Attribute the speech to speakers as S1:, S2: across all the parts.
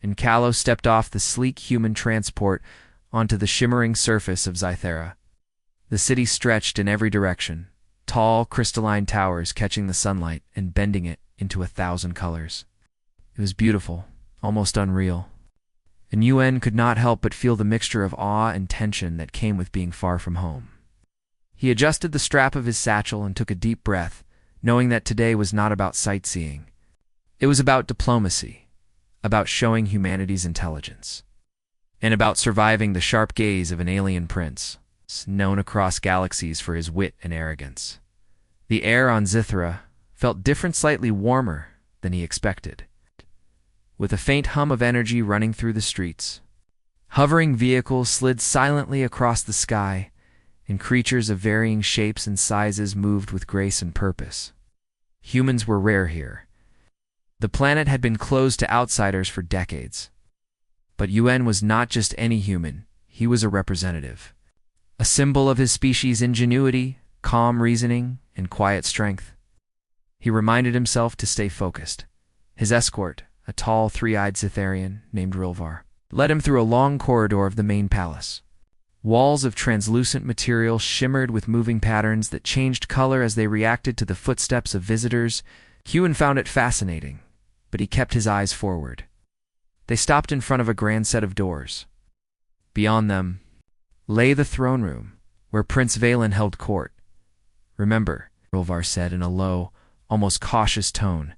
S1: and Callow stepped off the sleek human transport onto the shimmering surface of Zythera. The city stretched in every direction, tall, crystalline towers catching the sunlight and bending it into 1,000 colors. It was beautiful, almost unreal, and Yuen could not help but feel the mixture of awe and tension that came with being far from home. He adjusted the strap of his satchel and took a deep breath, knowing that today was not about sightseeing. It was about diplomacy, about showing humanity's intelligence, and about surviving the sharp gaze of an alien prince, known across galaxies for his wit and arrogance. The air on Zythera felt different, slightly warmer than he expected, with a faint hum of energy running through the streets. Hovering vehicles slid silently across the sky, and creatures of varying shapes and sizes moved with grace and purpose. Humans were rare here. The planet had been closed to outsiders for decades. But Yuen was not just any human, he was a representative. A symbol of his species' ingenuity, calm reasoning, and quiet strength. He reminded himself to stay focused. His escort, a tall, three-eyed Cytherian named Rilvar, led him through a long corridor of the main palace. Walls of translucent material shimmered with moving patterns that changed color as they reacted to the footsteps of visitors. Yuen found it fascinating, but he kept his eyes forward. They stopped in front of a grand set of doors. Beyond them lay the throne room, where Prince Valen held court. "Remember," Rilvar said in a low, almost cautious tone,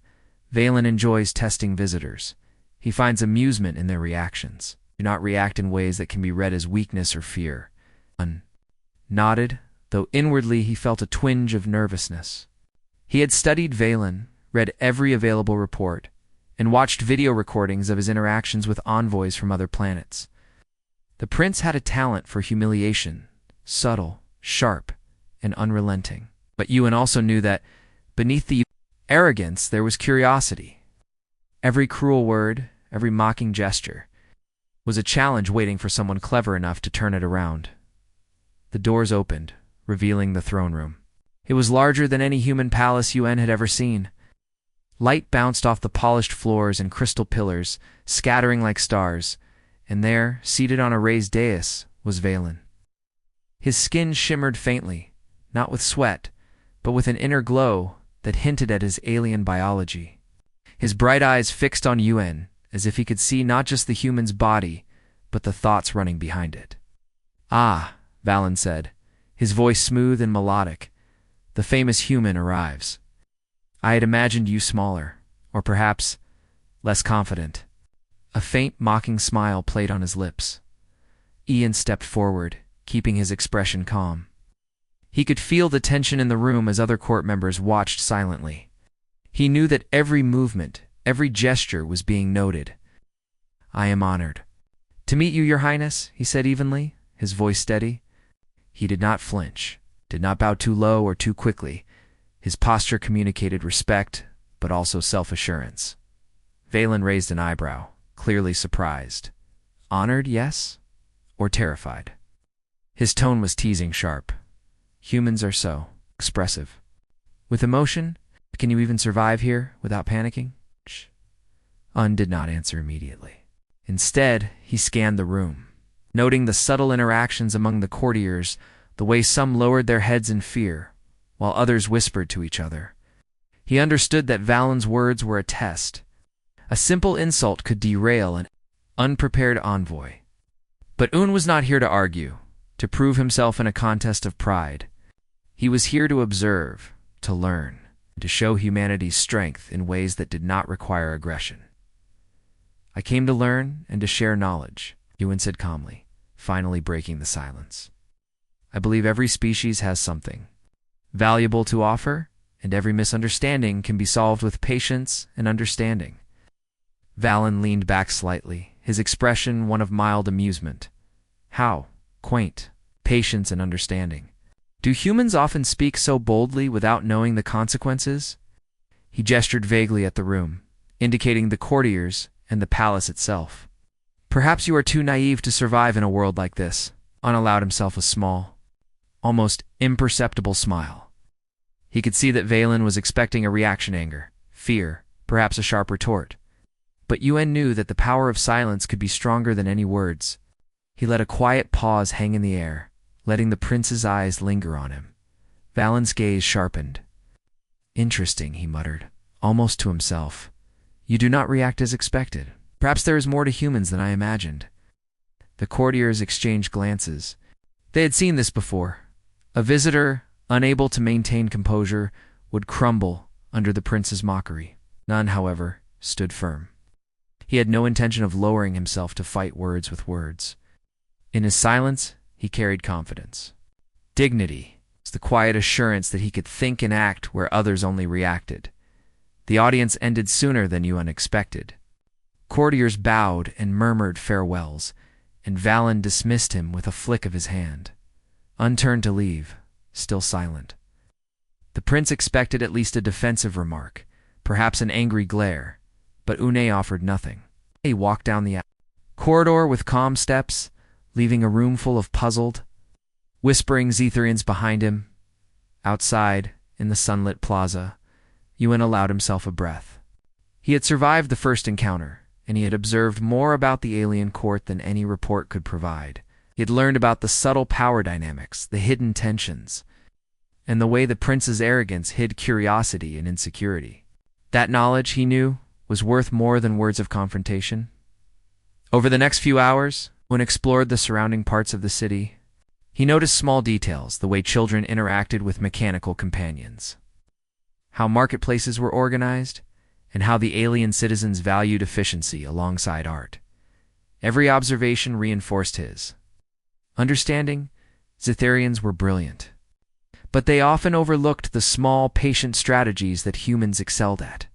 S1: "Valen enjoys testing visitors. He finds amusement in their reactions. Do not react in ways that can be read as weakness or fear." Yuen nodded, though inwardly he felt a twinge of nervousness. He had studied Valen, read every available report, and watched video recordings of his interactions with envoys from other planets. The prince had a talent for humiliation, subtle, sharp, and unrelenting. But Yuen also knew that beneath the arrogance there was curiosity. Every cruel word, every mocking gesture, was a challenge waiting for someone clever enough to turn it around. The doors opened, revealing the throne room. It was larger than any human palace Yuen had ever seen. Light bounced off the polished floors and crystal pillars, scattering like stars, and there, seated on a raised dais, was Valen. His skin shimmered faintly, not with sweat, but with an inner glow that hinted at his alien biology. His bright eyes fixed on Yuen, as if he could see not just the human's body, but the thoughts running behind it. "Ah," Valen said, his voice smooth and melodic, "the famous human arrives. I had imagined you smaller, or perhaps less confident." A faint, mocking smile played on his lips. Ian stepped forward, keeping his expression calm. He could feel the tension in the room as other court members watched silently. He knew that every movement, every gesture was being noted. "I am honored." "To meet you, Your Highness," he said evenly, his voice steady. He did not flinch, did not bow too low or too quickly. His posture communicated respect, but also self-assurance. Valen raised an eyebrow, clearly surprised. Honored, yes? Or terrified? His tone was teasing sharp. Humans are so expressive. With emotion, can you even survive here without panicking? Un did not answer immediately. Instead, he scanned the room, noting the subtle interactions among the courtiers, the way some lowered their heads in fear, while others whispered to each other. He understood that Valen's words were a test. A simple insult could derail an unprepared envoy. But Un was not here to argue, to prove himself in a contest of pride. He was here to observe, to learn, to show humanity's strength in ways that did not require aggression. "I came to learn and to share knowledge," Yuen said calmly, finally breaking the silence. "I believe every species has something valuable to offer, and every misunderstanding can be solved with patience and understanding." Valen leaned back slightly, his expression one of mild amusement. "How? Quaint. Patience and understanding. Do humans often speak so boldly without knowing the consequences?" He gestured vaguely at the room, indicating the courtiers and the palace itself. "Perhaps you are too naive to survive in a world like this." Un allowed himself a small, almost imperceptible smile. He could see that Valen was expecting a reaction: anger, fear, perhaps a sharp retort. But Yuen knew that the power of silence could be stronger than any words. He let a quiet pause hang in the air, letting the prince's eyes linger on him. Valen's gaze sharpened. "Interesting," he muttered, almost to himself. "You do not react as expected. Perhaps there is more to humans than I imagined." The courtiers exchanged glances. They had seen this before. A visitor, unable to maintain composure, would crumble under the prince's mockery. None, however, stood firm. He had no intention of lowering himself to fight words with words. In his silence, he carried confidence. Dignity was the quiet assurance that he could think and act where others only reacted. The audience ended sooner than Yuen expected. Courtiers bowed and murmured farewells, and Valen dismissed him with a flick of his hand. Unturned to leave, still silent. The prince expected at least a defensive remark, perhaps an angry glare, but Une offered nothing. He walked down the corridor with calm steps, leaving a room full of puzzled, whispering Zetherians behind him. Outside, in the sunlit plaza, Yuen allowed himself a breath. He had survived the first encounter, and he had observed more about the alien court than any report could provide. He had learned about the subtle power dynamics, the hidden tensions, and the way the prince's arrogance hid curiosity and insecurity. That knowledge, he knew, was worth more than words of confrontation. Over the next few hours, when explored the surrounding parts of the city, he noticed small details, the way children interacted with mechanical companions, how marketplaces were organized, and how the alien citizens valued efficiency alongside art. Every observation reinforced his understanding. Zetherians were brilliant, but they often overlooked the small, patient strategies that humans excelled at.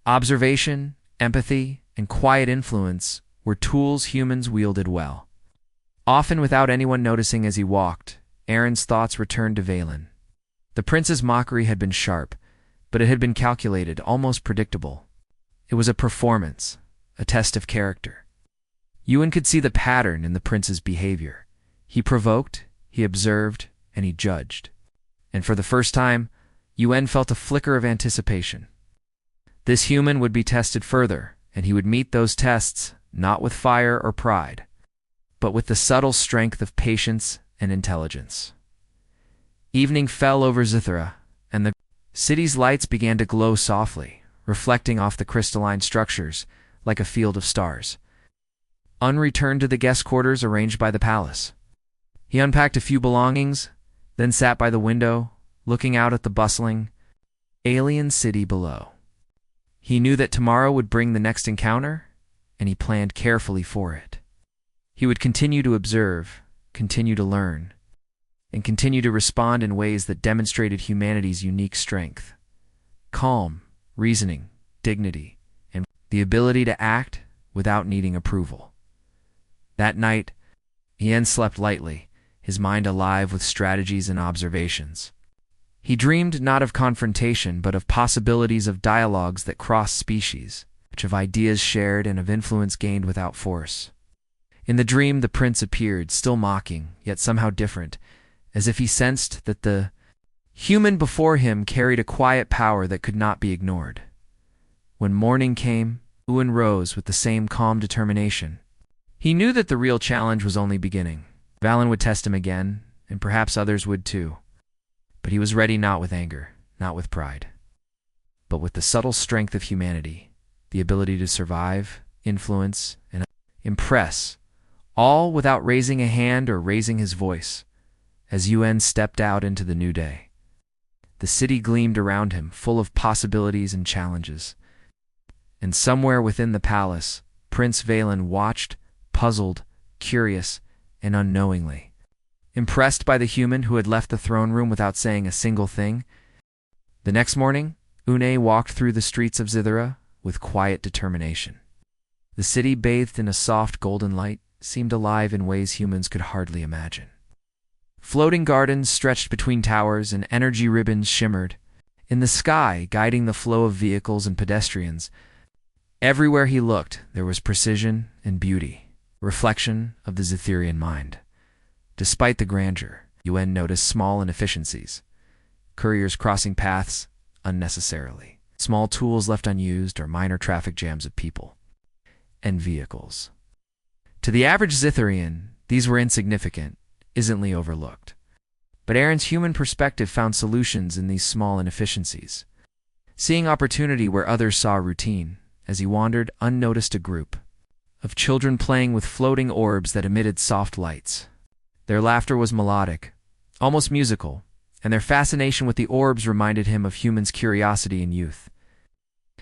S1: Observation, empathy, and quiet influence were tools humans wielded well. Often without anyone noticing as he walked, Aaron's thoughts returned to Valen. The prince's mockery had been sharp, but it had been calculated, almost predictable. It was a performance, a test of character. Yuen could see the pattern in the prince's behavior. He provoked, he observed, and he judged. And for the first time, Yuen felt a flicker of anticipation. This human would be tested further, and he would meet those tests not with fire or pride, but with the subtle strength of patience and intelligence. Evening fell over Zithera, and the city's lights began to glow softly, reflecting off the crystalline structures like a field of stars. Un returned to the guest quarters arranged by the palace. He unpacked a few belongings, then sat by the window, looking out at the bustling, alien city below. He knew that tomorrow would bring the next encounter, and he planned carefully for it. He would continue to observe, continue to learn, and continue to respond in ways that demonstrated humanity's unique strength. Calm, reasoning, dignity, and the ability to act without needing approval. That night, Yen slept lightly, his mind alive with strategies and observations. He dreamed not of confrontation, but of possibilities of dialogues that crossed species, of ideas shared and of influence gained without force. In the dream, the prince appeared, still mocking, yet somehow different, as if he sensed that the human before him carried a quiet power that could not be ignored. When morning came, Yuen rose with the same calm determination. He knew that the real challenge was only beginning. Valen would test him again, and perhaps others would too. But he was ready not with anger, not with pride, but with the subtle strength of humanity, the ability to survive, influence, and impress, all without raising a hand or raising his voice. As Yuen stepped out into the new day, the city gleamed around him, full of possibilities and challenges. And somewhere within the palace, Prince Valen watched, puzzled, curious, and unknowingly. Impressed by the human who had left the throne room without saying a single thing. The next morning, Une walked through the streets of Zithera with quiet determination. The city, bathed in a soft golden light, seemed alive in ways humans could hardly imagine. Floating gardens stretched between towers and energy ribbons shimmered in the sky, guiding the flow of vehicles and pedestrians. Everywhere he looked, there was precision and beauty, reflection of the Zetherian mind. Despite the grandeur, Yuen noticed small inefficiencies. Couriers crossing paths unnecessarily, small tools left unused, or minor traffic jams of people. and vehicles. To the average Zitharian, these were insignificant, easily overlooked. But Aaron's human perspective found solutions in these small inefficiencies. Seeing opportunity where others saw routine, as he wandered unnoticed a group of children playing with floating orbs that emitted soft lights. Their laughter was melodic, almost musical, and their fascination with the orbs reminded him of humans' curiosity and youth.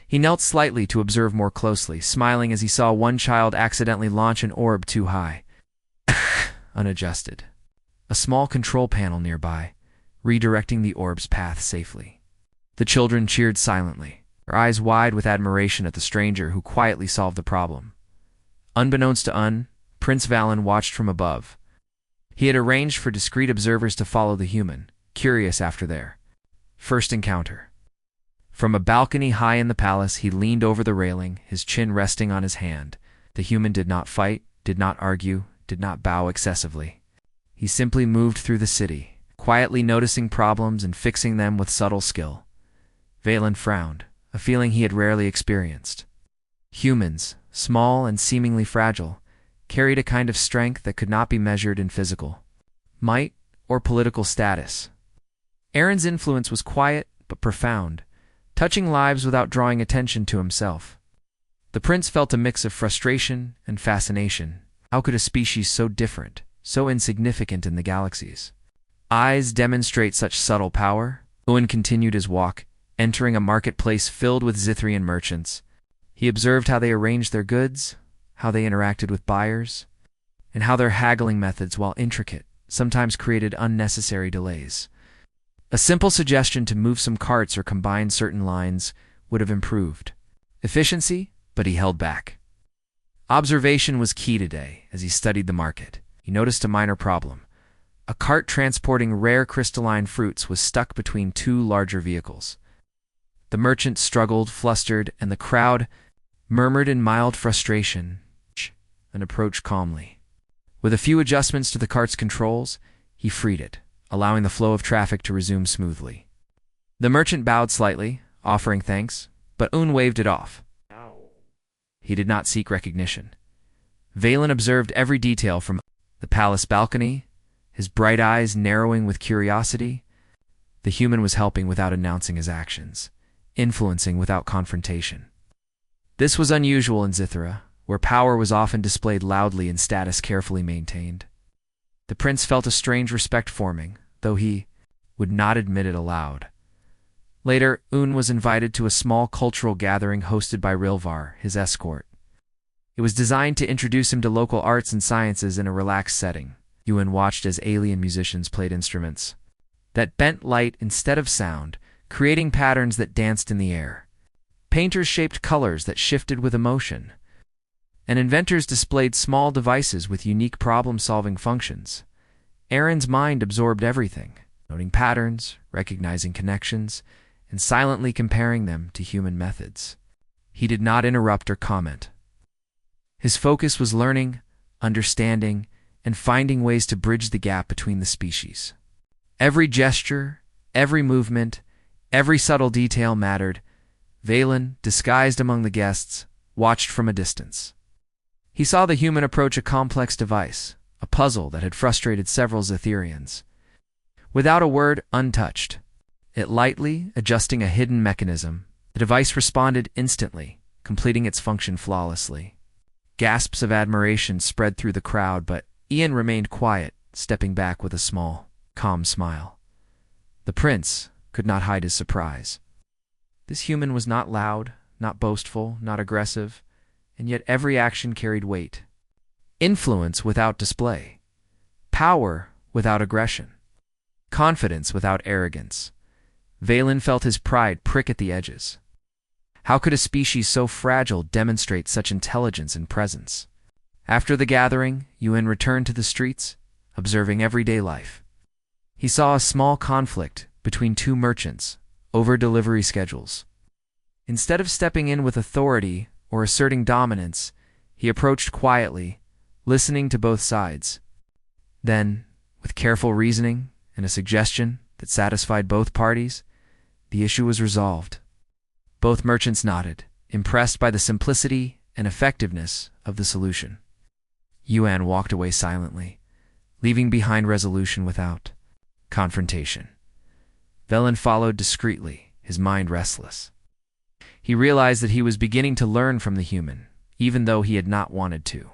S1: He knelt slightly to observe more closely, smiling as he saw one child accidentally launch an orb too high. Unadjusted. A small control panel nearby, redirecting the orb's path safely. The children cheered silently, their eyes wide with admiration at the stranger who quietly solved the problem. Unbeknownst to Prince Valen watched from above. He had arranged for discreet observers to follow the human, curious after their first encounter. From a balcony high in the palace, he leaned over the railing, his chin resting on his hand. The human did not fight, did not argue, did not bow excessively. He simply moved through the city, quietly noticing problems and fixing them with subtle skill. Valen frowned, a feeling he had rarely experienced. Humans, small and seemingly fragile, carried a kind of strength that could not be measured in physical might or political status. Aaron's influence was quiet but profound, touching lives without drawing attention to himself. The prince felt a mix of frustration and fascination. How could a species so different, so insignificant in the galaxies, eyes demonstrate such subtle power? Owen continued his walk, entering a marketplace filled with Zithrian merchants. He observed how they arranged their goods, how they interacted with buyers, and how their haggling methods, while intricate, sometimes created unnecessary delays. A simple suggestion to move some carts or combine certain lines would have improved efficiency, but he held back. Observation was key today as he studied the market. He noticed a minor problem. A cart transporting rare crystalline fruits was stuck between two larger vehicles. The merchant struggled, flustered, and the crowd murmured in mild frustration and approached calmly. With a few adjustments to the cart's controls, he freed it, allowing the flow of traffic to resume smoothly. The merchant bowed slightly, offering thanks, but Un waved it off. He did not seek recognition. Valen observed every detail from the palace balcony, his bright eyes narrowing with curiosity. The human was helping without announcing his actions, influencing without confrontation. This was unusual in Zithara, where power was often displayed loudly and status carefully maintained. The prince felt a strange respect forming, though he would not admit it aloud. Later, Un was invited to a small cultural gathering hosted by Rilvar, his escort. It was designed to introduce him to local arts and sciences in a relaxed setting. Un watched as alien musicians played instruments that bent light instead of sound, creating patterns that danced in the air. Painters shaped colors that shifted with emotion, and inventors displayed small devices with unique problem-solving functions. Aaron's mind absorbed everything, noting patterns, recognizing connections, and silently comparing them to human methods. He did not interrupt or comment. His focus was learning, understanding, and finding ways to bridge the gap between the species. Every gesture, every movement, every subtle detail mattered. Valen, disguised among the guests, watched from a distance. He saw the human approach a complex device, a puzzle that had frustrated several Zitharians. Without a word, untouched, it lightly adjusting a hidden mechanism, the device responded instantly, completing its function flawlessly. Gasps of admiration spread through the crowd, but Ian remained quiet, stepping back with a small, calm smile. The prince could not hide his surprise. This human was not loud, not boastful, not aggressive, and yet every action carried weight. Influence without display. Power without aggression. Confidence without arrogance. Valen felt his pride prick at the edges. How could a species so fragile demonstrate such intelligence and presence? After the gathering, Yuan returned to the streets, observing everyday life. He saw a small conflict between two merchants over delivery schedules. Instead of stepping in with authority or asserting dominance, he approached quietly, listening to both sides. Then, with careful reasoning and a suggestion that satisfied both parties, the issue was resolved. Both merchants nodded, impressed by the simplicity and effectiveness of the solution. Yuan walked away silently, leaving behind resolution without confrontation. Velen followed discreetly, his mind restless. He realized that he was beginning to learn from the human, even though he had not wanted to.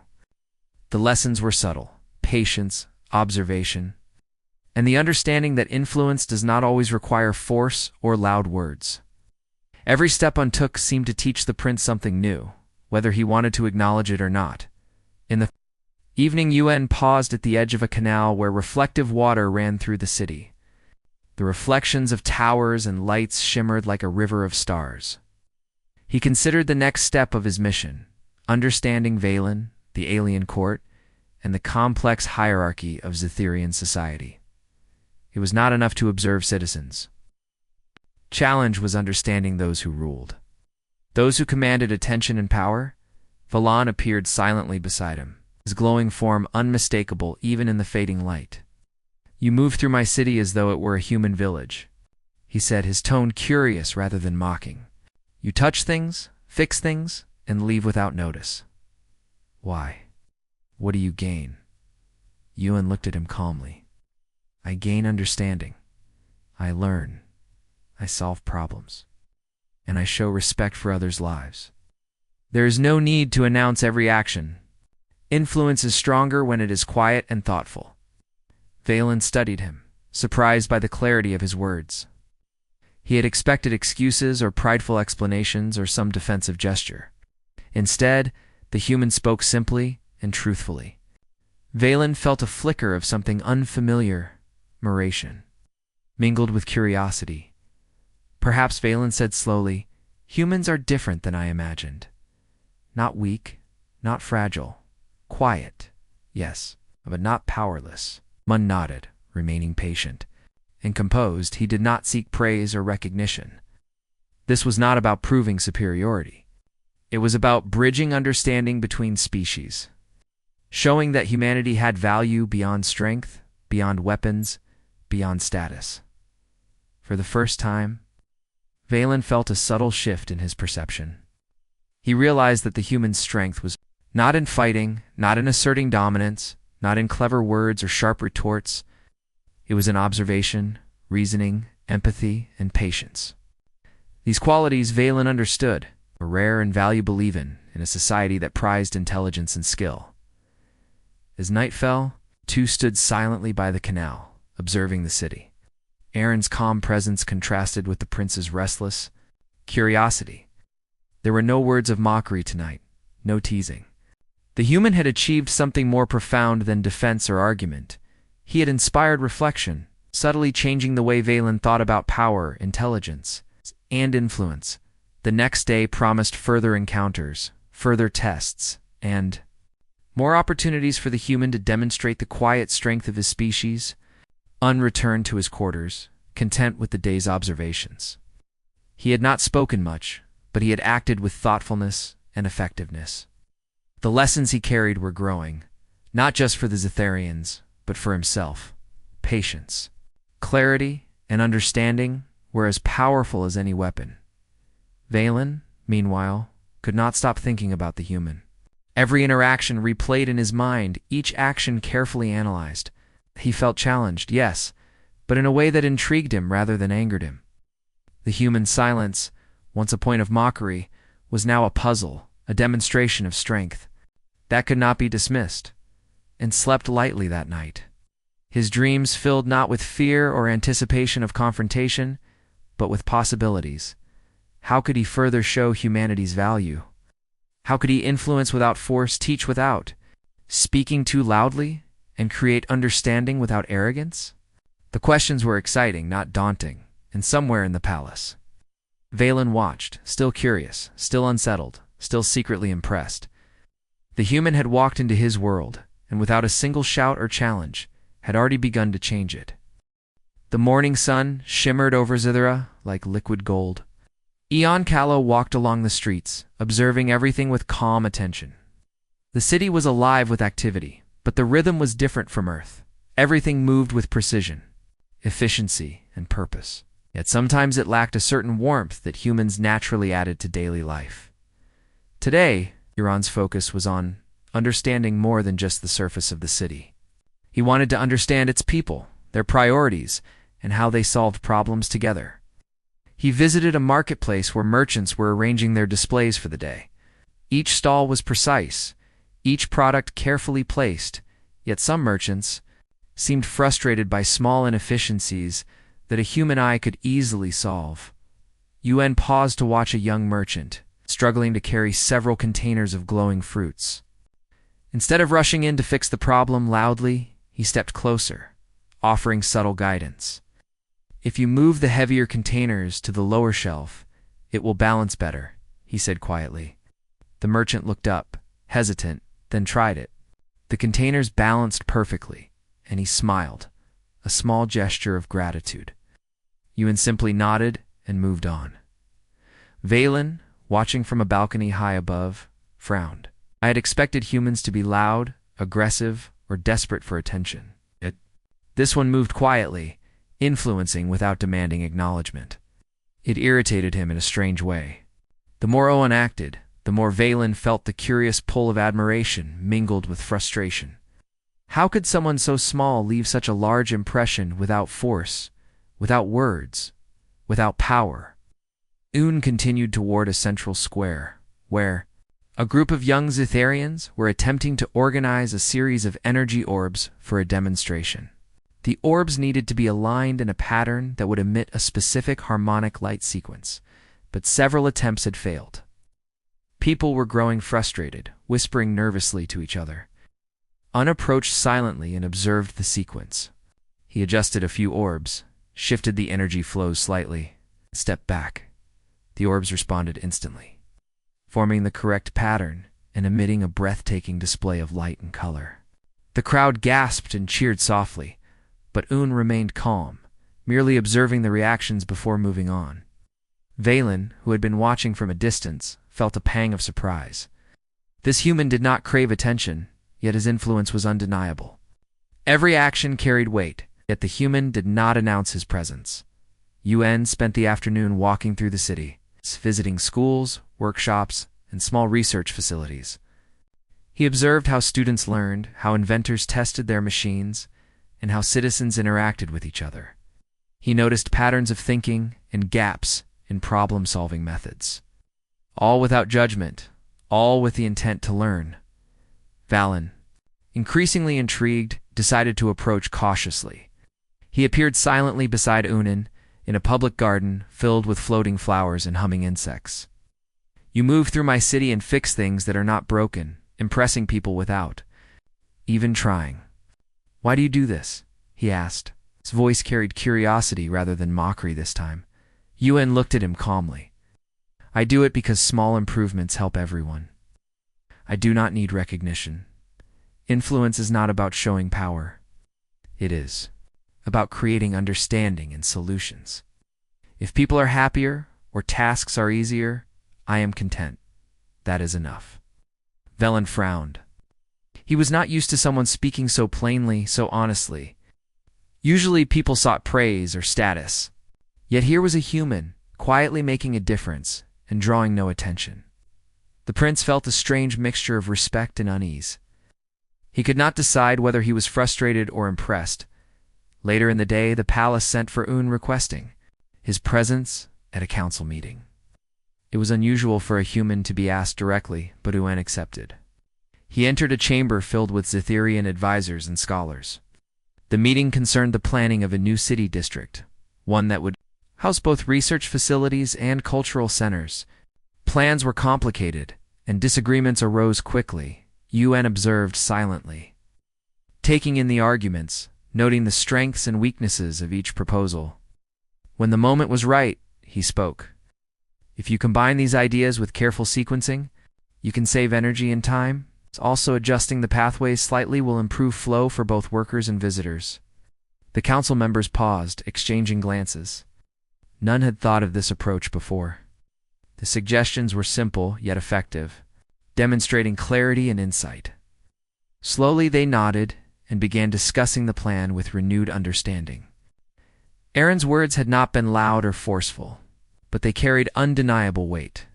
S1: The lessons were subtle: patience, observation, and the understanding that influence does not always require force or loud words. Every step one took seemed to teach the prince something new, whether he wanted to acknowledge it or not. In the evening, Yuan paused at the edge of a canal where reflective water ran through the city. The reflections of towers and lights shimmered like a river of stars. He considered the next step of his mission: understanding Velen, the alien court, and the complex hierarchy of Zetherian society. It was not enough to observe citizens. Challenge was understanding those who ruled. Those who commanded attention and power. Velen appeared silently beside him, his glowing form unmistakable even in the fading light. "You move through my city as though it were a human village," he said, his tone curious rather than mocking. "You touch things, fix things, and leave without notice. Why? What do you gain?" Yuan looked at him calmly. "I gain understanding. I learn. I solve problems. And I show respect for others' lives. There is no need to announce every action. Influence is stronger when it is quiet and thoughtful." Velen studied him, surprised by the clarity of his words. He had expected excuses or prideful explanations or some defensive gesture. Instead, the human spoke simply and truthfully. Velen felt a flicker of something unfamiliar, admiration, mingled with curiosity. Perhaps Velen said slowly, "Humans are different than I imagined. Not weak, not fragile. Quiet, yes, but not powerless." Mun nodded, remaining patient. And composed, he did not seek praise or recognition. This was not about proving superiority. It was about bridging understanding between species, showing that humanity had value beyond strength, beyond weapons, beyond status. For the first time, Velen felt a subtle shift in his perception. He realized that the human strength was not in fighting, not in asserting dominance, not in clever words or sharp retorts. It was in observation, reasoning, empathy, and patience. These qualities Velen understood were rare and valuable even in a society that prized intelligence and skill. As night fell, two stood silently by the canal, observing the city. Aaron's calm presence contrasted with the prince's restless curiosity. There were no words of mockery tonight, no teasing. The human had achieved something more profound than defense or argument. He had inspired reflection, subtly changing the way Velen thought about power, intelligence, and influence. The next day promised further encounters, further tests, and more opportunities for the human to demonstrate the quiet strength of his species. Un returned to his quarters, content with the day's observations. He had not spoken much, but he had acted with thoughtfulness and effectiveness. The lessons he carried were growing, not just for the Zetherians, but for himself. Patience, clarity, and understanding were as powerful as any weapon. Velen, meanwhile, could not stop thinking about the human. Every interaction replayed in his mind, each action carefully analyzed. He felt challenged, yes, but in a way that intrigued him rather than angered him. The human silence, once a point of mockery, was now a puzzle, a demonstration of strength. That could not be dismissed, and slept lightly that night. His dreams filled not with fear or anticipation of confrontation, but with possibilities. How could he further show humanity's value? How could he influence without force, teach without speaking too loudly, and create understanding without arrogance? The questions were exciting, not daunting, and somewhere in the palace, Velen watched, still curious, still unsettled, still secretly impressed. The human had walked into his world, and without a single shout or challenge, had already begun to change it. The morning sun shimmered over Zithera like liquid gold. Eon Callow walked along the streets, observing everything with calm attention. The city was alive with activity, but the rhythm was different from Earth. Everything moved with precision, efficiency, and purpose. Yet sometimes it lacked a certain warmth that humans naturally added to daily life. Today, Euron's focus was on understanding more than just the surface of the city. He wanted to understand its people, their priorities, and how they solved problems together. He visited a marketplace where merchants were arranging their displays for the day. Each stall was precise, each product carefully placed, yet some merchants seemed frustrated by small inefficiencies that a human eye could easily solve. Yuen paused to watch a young merchant, struggling to carry several containers of glowing fruits. Instead of rushing in to fix the problem loudly, he stepped closer, offering subtle guidance. "If you move the heavier containers to the lower shelf, it will balance better," he said quietly. The merchant looked up, hesitant, then tried it. The containers balanced perfectly, and he smiled, a small gesture of gratitude. Yuen simply nodded and moved on. Valen, watching from a balcony high above, frowned. I had expected humans to be loud, aggressive, or desperate for attention. This one moved quietly, influencing without demanding acknowledgement. It irritated him in a strange way. The more Owen acted, the more Valen felt the curious pull of admiration mingled with frustration. How could someone so small leave such a large impression without force, without words, without power? Owen continued toward a central square, where a group of young Zitharians were attempting to organize a series of energy orbs for a demonstration. The orbs needed to be aligned in a pattern that would emit a specific harmonic light sequence, but several attempts had failed. People were growing frustrated, whispering nervously to each other. Un approached silently and observed the sequence. He adjusted a few orbs, shifted the energy flows slightly, and stepped back. The orbs responded instantly, forming the correct pattern and emitting a breathtaking display of light and color. The crowd gasped and cheered softly, but Un remained calm, merely observing the reactions before moving on. Valen, who had been watching from a distance, felt a pang of surprise. This human did not crave attention, yet his influence was undeniable. Every action carried weight, yet the human did not announce his presence. Yuen spent the afternoon walking through the city, visiting schools, workshops, and small research facilities. He observed how students learned, how inventors tested their machines, and how citizens interacted with each other. He noticed patterns of thinking and gaps in problem-solving methods. All without judgment, all with the intent to learn. Valen, increasingly intrigued, decided to approach cautiously. He appeared silently beside Unin, in a public garden filled with floating flowers and humming insects. "You move through my city and fix things that are not broken, impressing people without even trying. Why do you do this?" he asked. His voice carried curiosity rather than mockery this time. Yuen looked at him calmly. "I do it because small improvements help everyone. I do not need recognition. Influence is not about showing power. It is about creating understanding and solutions. If people are happier or tasks are easier, I am content. That is enough." Velen frowned. He was not used to someone speaking so plainly, so honestly. Usually people sought praise or status. Yet here was a human, quietly making a difference and drawing no attention. The prince felt a strange mixture of respect and unease. He could not decide whether he was frustrated or impressed. Later in the day, the palace sent for Un requesting his presence at a council meeting. It was unusual for a human to be asked directly, but Un accepted. He entered a chamber filled with Zitharian advisors and scholars. The meeting concerned the planning of a new city district, one that would house both research facilities and cultural centers. Plans were complicated, and disagreements arose quickly. Yuen observed silently, taking in the arguments, noting the strengths and weaknesses of each proposal. When the moment was right, he spoke. "If you combine these ideas with careful sequencing, you can save energy and time. Also, adjusting the pathways slightly will improve flow for both workers and visitors." The council members paused, exchanging glances. None had thought of this approach before. The suggestions were simple yet effective, demonstrating clarity and insight. Slowly they nodded and began discussing the plan with renewed understanding. Aaron's words had not been loud or forceful, but they carried undeniable weight.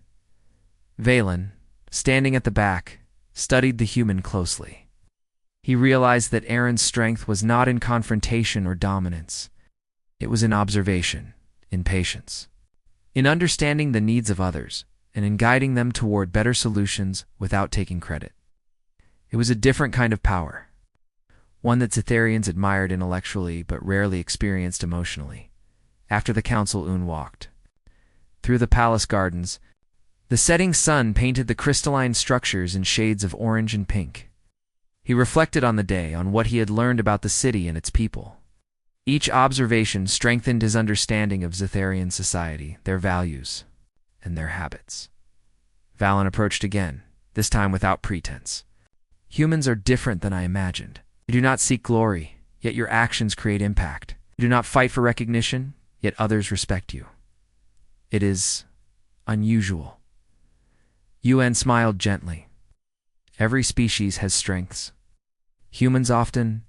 S1: Valen, standing at the back, studied the human closely. He realized that Aaron's strength was not in confrontation or dominance. It was in observation, in patience, in understanding the needs of others, and in guiding them toward better solutions without taking credit. It was a different kind of power, one that Cytherians admired intellectually but rarely experienced emotionally. After the council, Un walked through the palace gardens. The setting sun painted the crystalline structures in shades of orange and pink. He reflected on the day, on what he had learned about the city and its people. Each observation strengthened his understanding of Cytherian society, their values, and their habits. Valen approached again, this time without pretense. Humans are different than I imagined. You do not seek glory, yet your actions create impact. You do not fight for recognition, yet others respect you. It is unusual. UN smiled gently. Every species has strengths. Humans often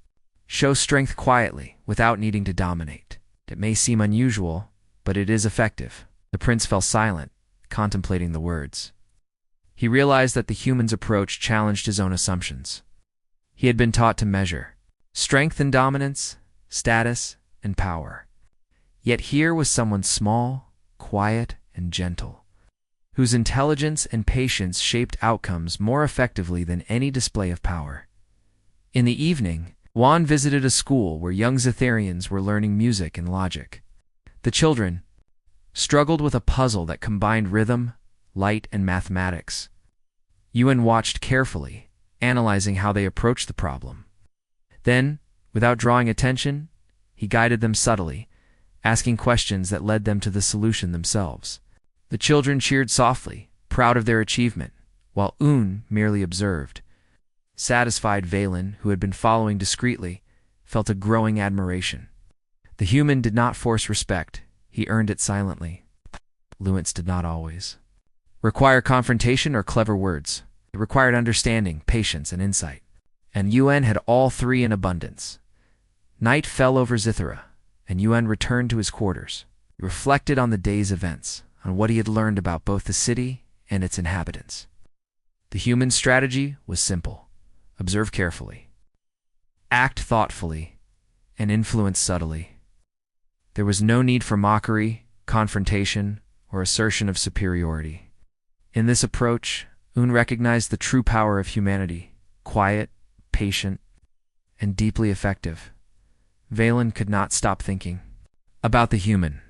S1: show strength quietly, without needing to dominate. It may seem unusual, but it is effective. The prince fell silent, contemplating the words. He realized that the human's approach challenged his own assumptions. He had been taught to measure strength and dominance, status and power. Yet here was someone small, quiet, and gentle, whose intelligence and patience shaped outcomes more effectively than any display of power. In the evening, Juan visited a school where young Cytherians were learning music and logic. The children struggled with a puzzle that combined rhythm, light, and mathematics. Yuan watched carefully, analyzing how they approached the problem. Then, without drawing attention, he guided them subtly, asking questions that led them to the solution themselves. The children cheered softly, proud of their achievement, while Un merely observed. Satisfied, Valen, who had been following discreetly, felt a growing admiration. The human did not force respect, he earned it silently. Luance did not always require confrontation or clever words. It required understanding, patience, and insight. And Yuan had all three in abundance. Night fell over Zythera, and Yuan returned to his quarters. He reflected on the day's events, on what he had learned about both the city and its inhabitants. The human strategy was simple. Observe carefully, act thoughtfully, and influence subtly. There was no need for mockery, confrontation, or assertion of superiority. In this approach, Un recognized the true power of humanity, quiet, patient, and deeply effective. Valen could not stop thinking about the human.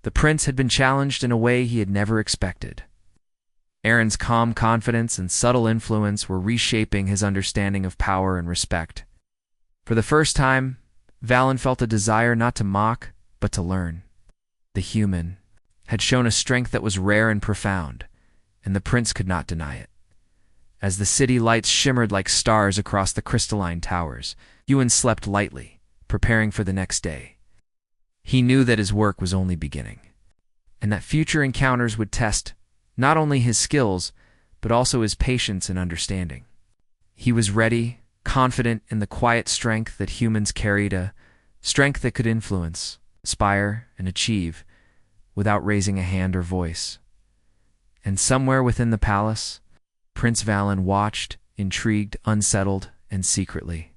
S1: The prince had been challenged in a way he had never expected. Aaron's calm confidence and subtle influence were reshaping his understanding of power and respect. For the first time, Valen felt a desire not to mock, but to learn. The human had shown a strength that was rare and profound, and the prince could not deny it. As the city lights shimmered like stars across the crystalline towers, Yuan slept lightly, preparing for the next day. He knew that his work was only beginning, and that future encounters would test not only his skills, but also his patience and understanding. He was ready, confident in the quiet strength that humans carried, a strength that could influence, inspire, and achieve without raising a hand or voice. And somewhere within the palace, Prince Valen watched, intrigued, unsettled, and secretly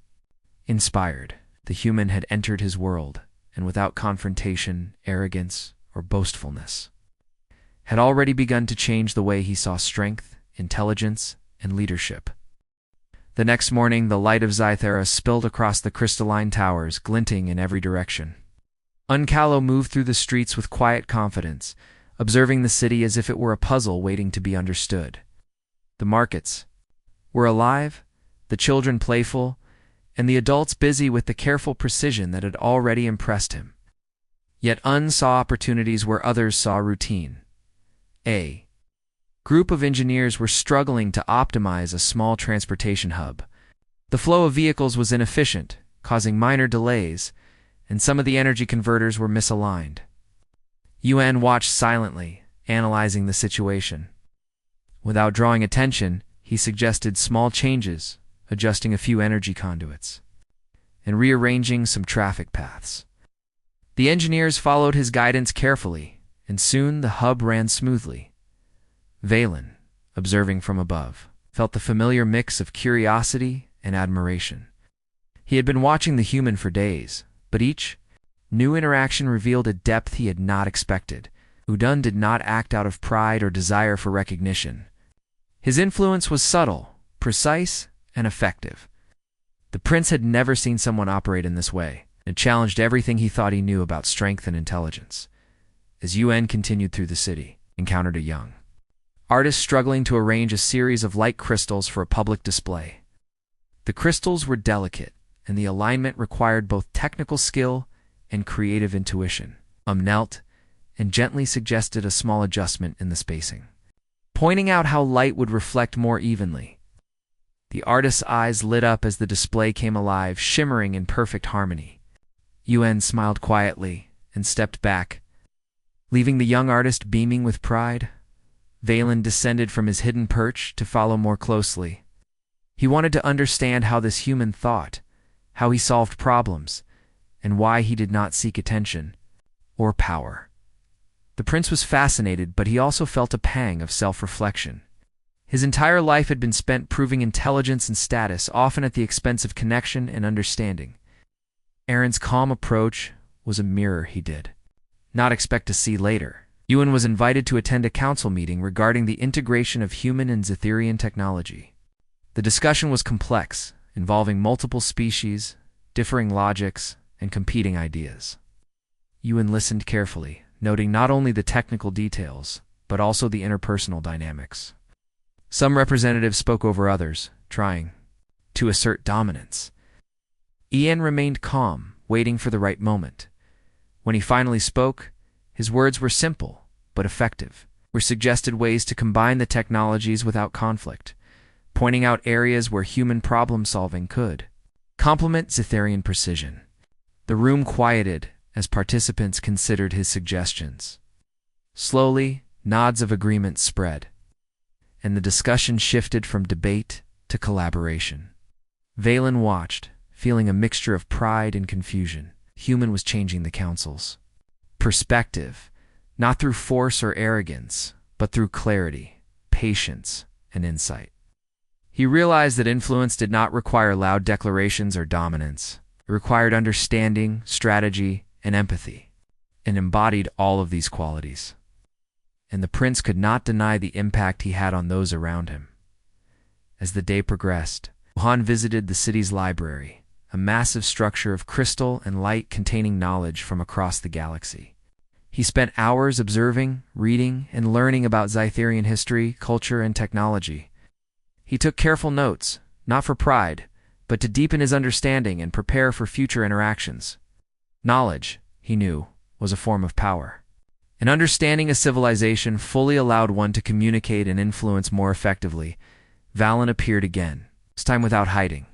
S1: inspired. The human had entered his world, and without confrontation, arrogance, or boastfulness, had already begun to change the way he saw strength, intelligence, and leadership. The next morning, the light of Zythera spilled across the crystalline towers, glinting in every direction. Uncalo moved through the streets with quiet confidence, observing the city as if it were a puzzle waiting to be understood. The markets were alive, the children playful, and the adults busy with the careful precision that had already impressed him. Yet Un saw opportunities where others saw routine. A group of engineers were struggling to optimize a small transportation hub. The flow of vehicles was inefficient, causing minor delays, and some of the energy converters were misaligned. Yuan watched silently, analyzing the situation. Without drawing attention, he suggested small changes, adjusting a few energy conduits, and rearranging some traffic paths. The engineers followed his guidance carefully, and soon the hub ran smoothly. Valen, observing from above, felt the familiar mix of curiosity and admiration. He had been watching the human for days, but each new interaction revealed a depth he had not expected. Udun did not act out of pride or desire for recognition. His influence was subtle, precise, and effective. The prince had never seen someone operate in this way. It challenged everything he thought he knew about strength and intelligence. As Yuen continued through the city, he encountered a young artist struggling to arrange a series of light crystals for a public display. The crystals were delicate, and the alignment required both technical skill and creative intuition. Knelt and gently suggested a small adjustment in the spacing, pointing out how light would reflect more evenly. The artist's eyes lit up as the display came alive, shimmering in perfect harmony. Yuen smiled quietly and stepped back, leaving the young artist beaming with pride. Valen descended from his hidden perch to follow more closely. He wanted to understand how this human thought, how he solved problems, and why he did not seek attention or power. The prince was fascinated, but he also felt a pang of self-reflection. His entire life had been spent proving intelligence and status, often at the expense of connection and understanding. Aaron's calm approach was a mirror he did not expect to see later. Yuen was invited to attend a council meeting regarding the integration of human and Zetherian technology. The discussion was complex, involving multiple species, differing logics, and competing ideas. Yuen listened carefully, noting not only the technical details, but also the interpersonal dynamics. Some representatives spoke over others, trying to assert dominance. Ian remained calm, waiting for the right moment. When he finally spoke, his words were simple but effective. He suggested ways to combine the technologies without conflict, pointing out areas where human problem-solving could complement Zetherian precision. The room quieted as participants considered his suggestions. Slowly, nods of agreement spread, and the discussion shifted from debate to collaboration. Valen watched, feeling a mixture of pride and confusion. Human was changing the council's perspective, not through force or arrogance, but through clarity, patience, and insight. He realized that influence did not require loud declarations or dominance. It required understanding, strategy, and empathy, and embodied all of these qualities. And the prince could not deny the impact he had on those around him. As the day progressed, Wuhan visited the city's library, a massive structure of crystal and light containing knowledge from across the galaxy. He spent hours observing, reading, and learning about Zetherian history, culture, and technology. He took careful notes, not for pride, but to deepen his understanding and prepare for future interactions. Knowledge, he knew, was a form of power. And understanding a civilization fully allowed one to communicate and influence more effectively. Valen appeared again, this time without hiding.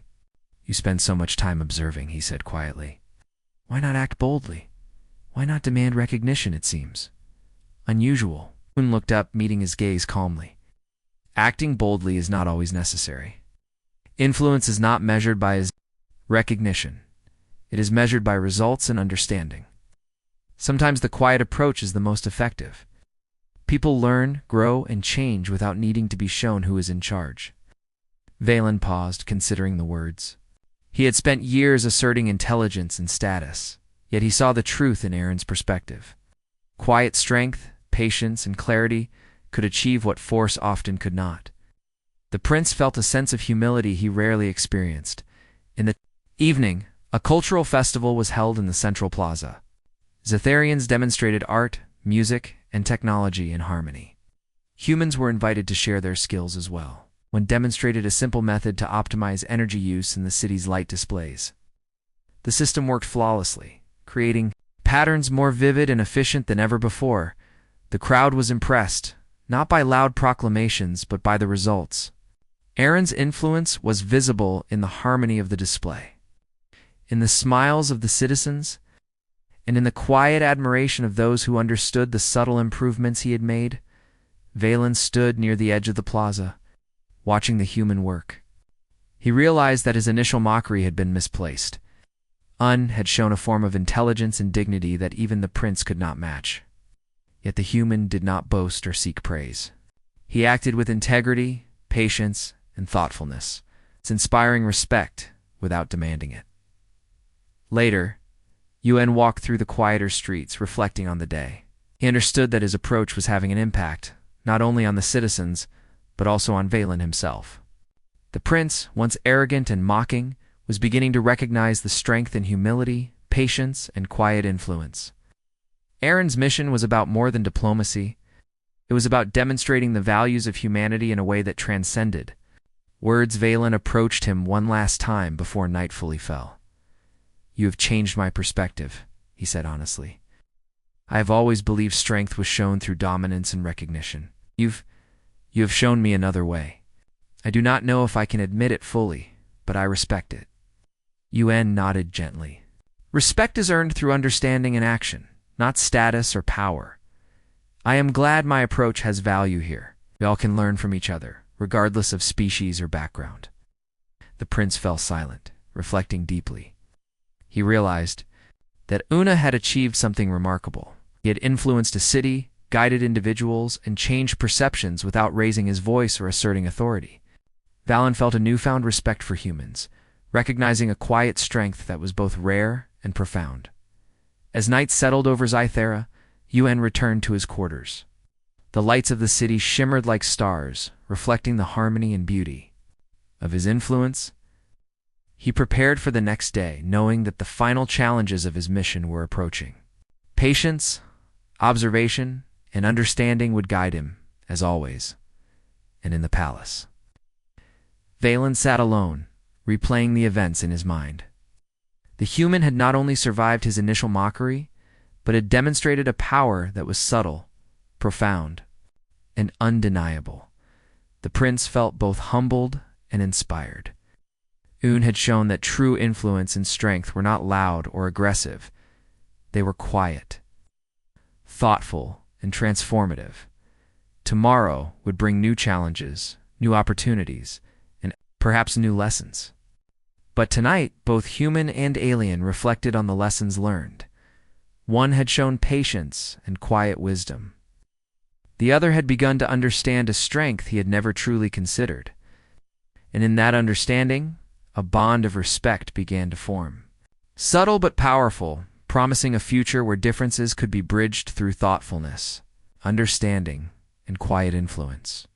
S1: "You spend so much time observing," he said quietly. "Why not act boldly? Why not demand recognition, it seems?" "Unusual." Yuen looked up, meeting his gaze calmly. "Acting boldly is not always necessary. Influence is not measured by his recognition. It is measured by results and understanding. Sometimes the quiet approach is the most effective. People learn, grow, and change without needing to be shown who is in charge." Valen paused, considering the words. He had spent years asserting intelligence and status, yet he saw the truth in Aaron's perspective. Quiet strength, patience, and clarity could achieve what force often could not. The prince felt a sense of humility he rarely experienced. In the evening, a cultural festival was held in the central plaza. Zetherians demonstrated art, music, and technology in harmony. Humans were invited to share their skills as well. One demonstrated a simple method to optimize energy use in the city's light displays. The system worked flawlessly, creating patterns more vivid and efficient than ever before. The crowd was impressed, not by loud proclamations, but by the results. Aaron's influence was visible in the harmony of the display, in the smiles of the citizens, and in the quiet admiration of those who understood the subtle improvements he had made. Valen stood near the edge of the plaza, watching the human work. He realized that his initial mockery had been misplaced. Had shown a form of intelligence and dignity that even the prince could not match. Yet the human did not boast or seek praise. He acted with integrity, patience, and thoughtfulness, inspiring respect without demanding it. Later, Yuen walked through the quieter streets, reflecting on the day. He understood that his approach was having an impact, not only on the citizens, but also on Valen himself. The prince, once arrogant and mocking, was beginning to recognize the strength in humility, patience, and quiet influence. Aaron's mission was about more than diplomacy. It was about demonstrating the values of humanity in a way that transcended. Valen approached him one last time before night fully fell. "You have changed my perspective," he said honestly. "I have always believed strength was shown through dominance and recognition. You have shown me another way. I do not know if I can admit it fully, but I respect it." Yuen nodded gently. "Respect is earned through understanding and action, not status or power. I am glad my approach has value here. We all can learn from each other, regardless of species or background." The prince fell silent, reflecting deeply. He realized that Una had achieved something remarkable. He had influenced a city, guided individuals, and changed perceptions without raising his voice or asserting authority. Valen felt a newfound respect for humans, recognizing a quiet strength that was both rare and profound. As night settled over Scythera, Yuen returned to his quarters. The lights of the city shimmered like stars, reflecting the harmony and beauty of his influence. He prepared for the next day, knowing that the final challenges of his mission were approaching. Patience, observation, and understanding would guide him, as always, and in the palace. Valen sat alone, replaying the events in his mind. The human had not only survived his initial mockery, but had demonstrated a power that was subtle, profound, and undeniable. The prince felt both humbled and inspired. Un had shown that true influence and strength were not loud or aggressive. They were quiet, thoughtful, and transformative. Tomorrow would bring new challenges, new opportunities, and perhaps new lessons. But tonight, both human and alien reflected on the lessons learned. One had shown patience and quiet wisdom. The other had begun to understand a strength he had never truly considered. And in that understanding, a bond of respect began to form. Subtle but powerful, promising a future where differences could be bridged through thoughtfulness, understanding, and quiet influence.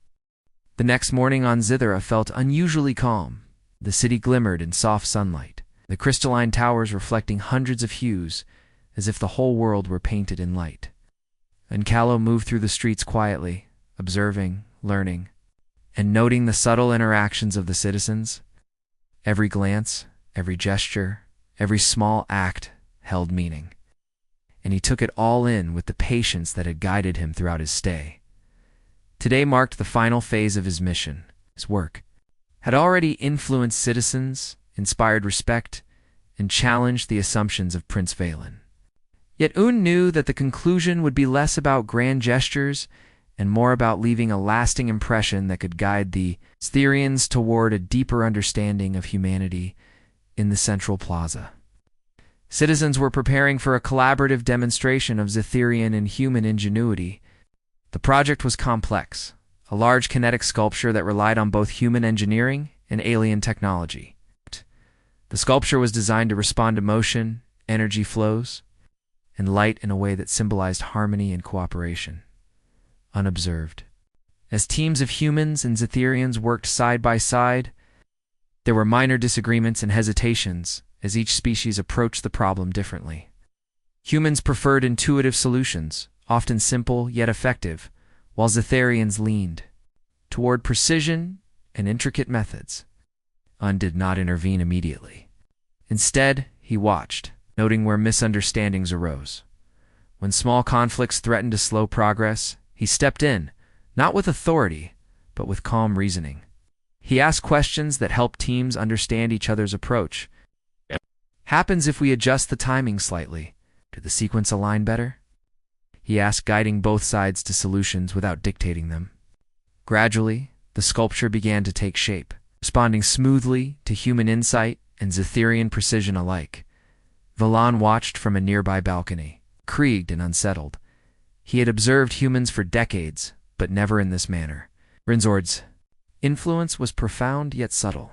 S1: The next morning on Scythera felt unusually calm. The city glimmered in soft sunlight, the crystalline towers reflecting hundreds of hues, as if the whole world were painted in light. Ancalo moved through the streets quietly, observing, learning, and noting the subtle interactions of the citizens. Every glance, every gesture, every small act held meaning, and he took it all in with the patience that had guided him throughout his stay. Today marked the final phase of his mission. His work had already influenced citizens, inspired respect, and challenged the assumptions of Prince Valen. Yet Un knew that the conclusion would be less about grand gestures and more about leaving a lasting impression that could guide the Scytherians toward a deeper understanding of humanity in the central plaza. Citizens were preparing for a collaborative demonstration of Scytherian and human ingenuity. The project was complex, a large kinetic sculpture that relied on both human engineering and alien technology. The sculpture was designed to respond to motion, energy flows, and light in a way that symbolized harmony and cooperation. Unobserved, as teams of humans and Scytherians worked side by side, there were minor disagreements and hesitations as each species approached the problem differently. Humans preferred intuitive solutions, often simple yet effective, while Scytherians leaned toward precision and intricate methods. Un did not intervene immediately. Instead, he watched, noting where misunderstandings arose. When small conflicts threatened to slow progress, he stepped in, not with authority, but with calm reasoning. He asked questions that helped teams understand each other's approach. Happens if we adjust the timing slightly. Do the sequence align better? He asked, guiding both sides to solutions without dictating them. Gradually, the sculpture began to take shape, responding smoothly to human insight and Scytherian precision alike. Valen watched from a nearby balcony, intrigued and unsettled. He had observed humans for decades, but never in this manner. Rinzord's influence was profound yet subtle.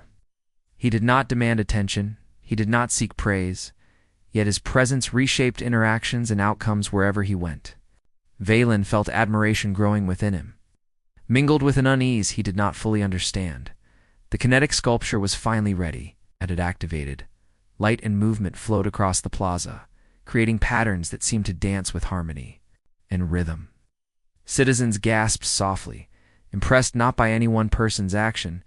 S1: He did not demand attention, he did not seek praise, yet his presence reshaped interactions and outcomes wherever he went. Valen felt admiration growing within him, mingled with an unease he did not fully understand. The kinetic sculpture was finally ready, and it activated. Light and movement flowed across the plaza, creating patterns that seemed to dance with harmony and rhythm. Citizens gasped softly, impressed not by any one person's action,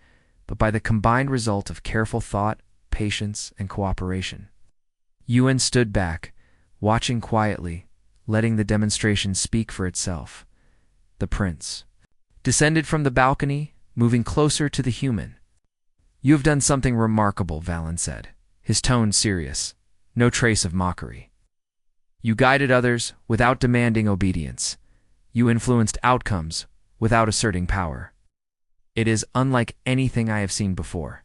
S1: but by the combined result of careful thought, patience, and cooperation. Yuan stood back, watching quietly, letting the demonstration speak for itself. The prince descended from the balcony, moving closer to the human. "You have done something remarkable," Valen said, his tone serious, no trace of mockery. "You guided others without demanding obedience. You influenced outcomes without asserting power. It is unlike anything I have seen before."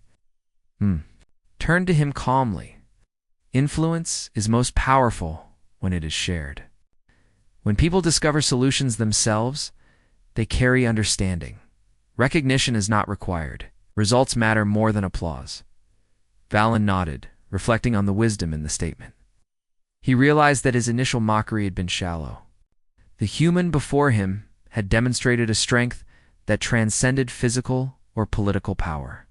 S1: Turned to him calmly. Influence is most powerful when it is shared. When people discover solutions themselves, they carry understanding. Recognition is not required. Results matter more than applause. Valen nodded, reflecting on the wisdom in the statement. He realized that his initial mockery had been shallow. The human before him had demonstrated a strength that transcended physical or political power.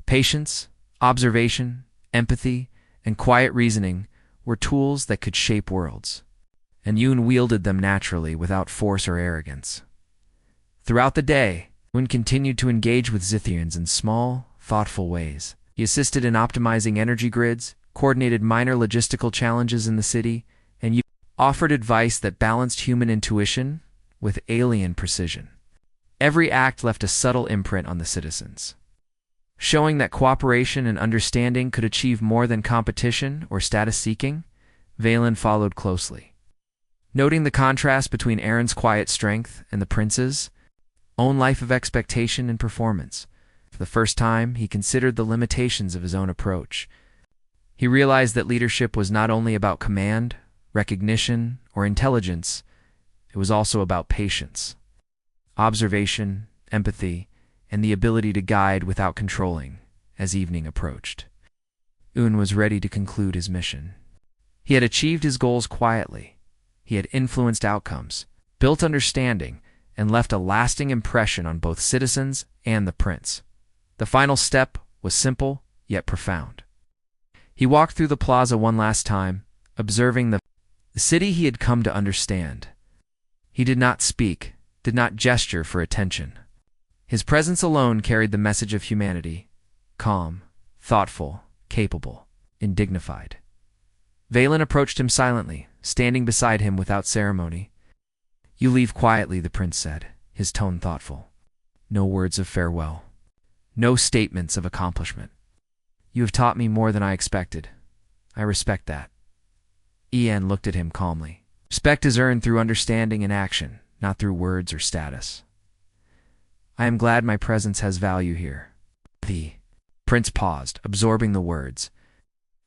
S1: Patience, observation, empathy, and quiet reasoning were tools that could shape worlds, and Yoon wielded them naturally without force or arrogance. Throughout the day, Yoon continued to engage with Zithians in small, thoughtful ways. He assisted in optimizing energy grids, coordinated minor logistical challenges in the city, and offered advice that balanced human intuition with alien precision. Every act left a subtle imprint on the citizens, showing that cooperation and understanding could achieve more than competition or status seeking. Valen followed closely, noting the contrast between Aaron's quiet strength and the prince's own life of expectation and performance. For the first time, he considered the limitations of his own approach. He realized that leadership was not only about command, recognition, or intelligence, it was also about patience, observation, empathy, and the ability to guide without controlling. As evening approached, Yoon was ready to conclude his mission. He had achieved his goals quietly. He had influenced outcomes, built understanding, and left a lasting impression on both citizens and the prince. The final step was simple, yet profound. He walked through the plaza one last time, observing the city he had come to understand. He did not speak, did not gesture for attention. His presence alone carried the message of humanity, calm, thoughtful, capable, and dignified. Valen approached him silently, standing beside him without ceremony. "You leave quietly," the prince said, his tone thoughtful. "No words of farewell. No statements of accomplishment. You have taught me more than I expected. I respect that." Ian looked at him calmly. "Respect is earned through understanding and action, not through words or status. I am glad my presence has value here." The prince paused, absorbing the words.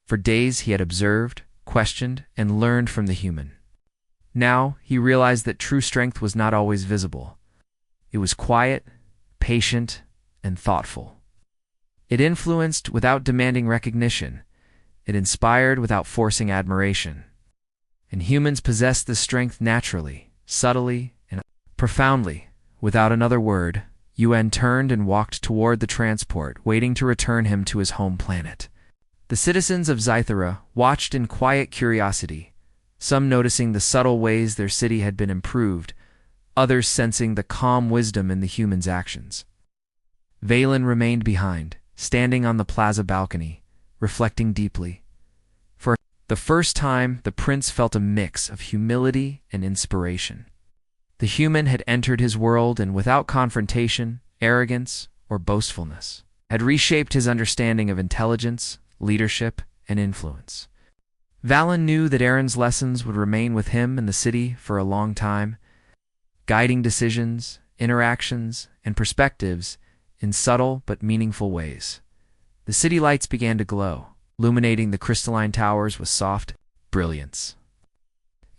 S1: For days he had observed, questioned, and learned from the human. Now he realized that true strength was not always visible. It was quiet, patient, and thoughtful. It influenced without demanding recognition. It inspired without forcing admiration. And humans possess this strength naturally, subtly, and profoundly. Without another word, Yuan turned and walked toward the transport, waiting to return him to his home planet. The citizens of Zythera watched in quiet curiosity, some noticing the subtle ways their city had been improved, others sensing the calm wisdom in the human's actions. Valen remained behind, standing on the plaza balcony, reflecting deeply. For the first time, the prince felt a mix of humility and inspiration. The human had entered his world and without confrontation, arrogance, or boastfulness, had reshaped his understanding of intelligence, leadership, and influence. Valen knew that Aaron's lessons would remain with him and the city for a long time, guiding decisions, interactions, and perspectives in subtle but meaningful ways. The city lights began to glow, illuminating the crystalline towers with soft brilliance.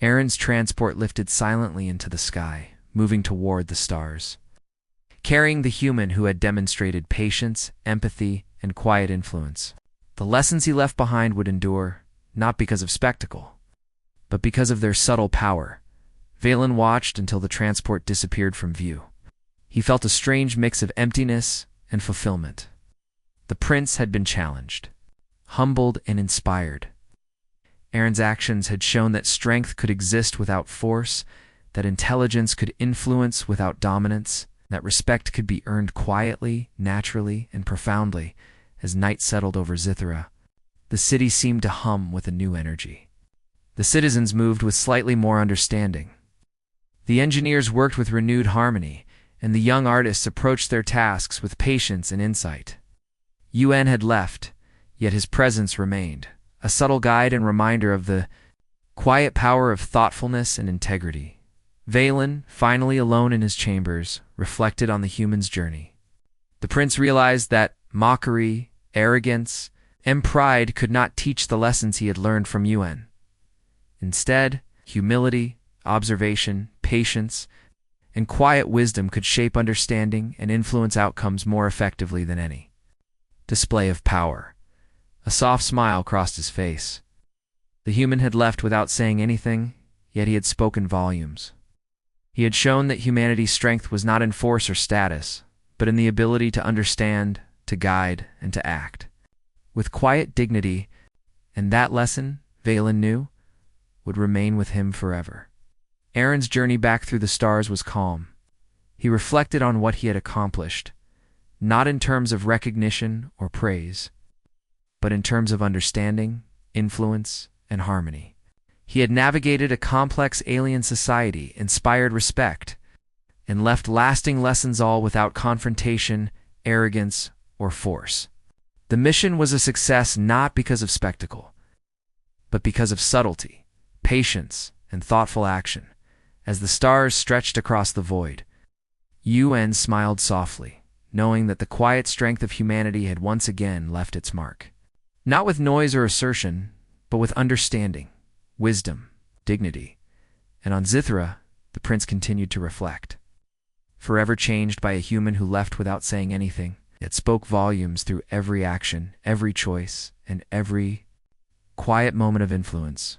S1: Aaron's transport lifted silently into the sky, moving toward the stars. carrying the human who had demonstrated patience, empathy, and quiet influence. The lessons he left behind would endure, not because of spectacle, but because of their subtle power. Valen watched until the transport disappeared from view. He felt a strange mix of emptiness and fulfillment. The prince had been challenged, humbled, and inspired. Aaron's actions had shown that strength could exist without force, that intelligence could influence without dominance, that respect could be earned quietly, naturally, and profoundly. As night settled over Zithera, the city seemed to hum with a new energy. The citizens moved with slightly more understanding. The engineers worked with renewed harmony, and the young artists approached their tasks with patience and insight. UN had left, yet his presence remained, a subtle guide and reminder of the quiet power of thoughtfulness and integrity. Valen, finally alone in his chambers, reflected on the human's journey. The prince realized that mockery, arrogance, and pride could not teach the lessons he had learned from UN. Instead, humility, observation, patience, and quiet wisdom could shape understanding and influence outcomes more effectively than any display of power. A soft smile crossed his face. The human had left without saying anything, yet he had spoken volumes. He had shown that humanity's strength was not in force or status, but in the ability to understand, to guide, and to act with quiet dignity, and that lesson, Valen knew, would remain with him forever. Aaron's journey back through the stars was calm. He reflected on what he had accomplished, not in terms of recognition or praise, but in terms of understanding, influence, and harmony. He had navigated a complex alien society, inspired respect, and left lasting lessons, all without confrontation, arrogance, or force. The mission was a success not because of spectacle, but because of subtlety, patience, and thoughtful action. As the stars stretched across the void, UN smiled softly, knowing that the quiet strength of humanity had once again left its mark. Not with noise or assertion, but with understanding, wisdom, dignity. And on Zithera, the prince continued to reflect, forever changed by a human who left without saying anything, yet spoke volumes through every action, every choice, and every quiet moment of influence.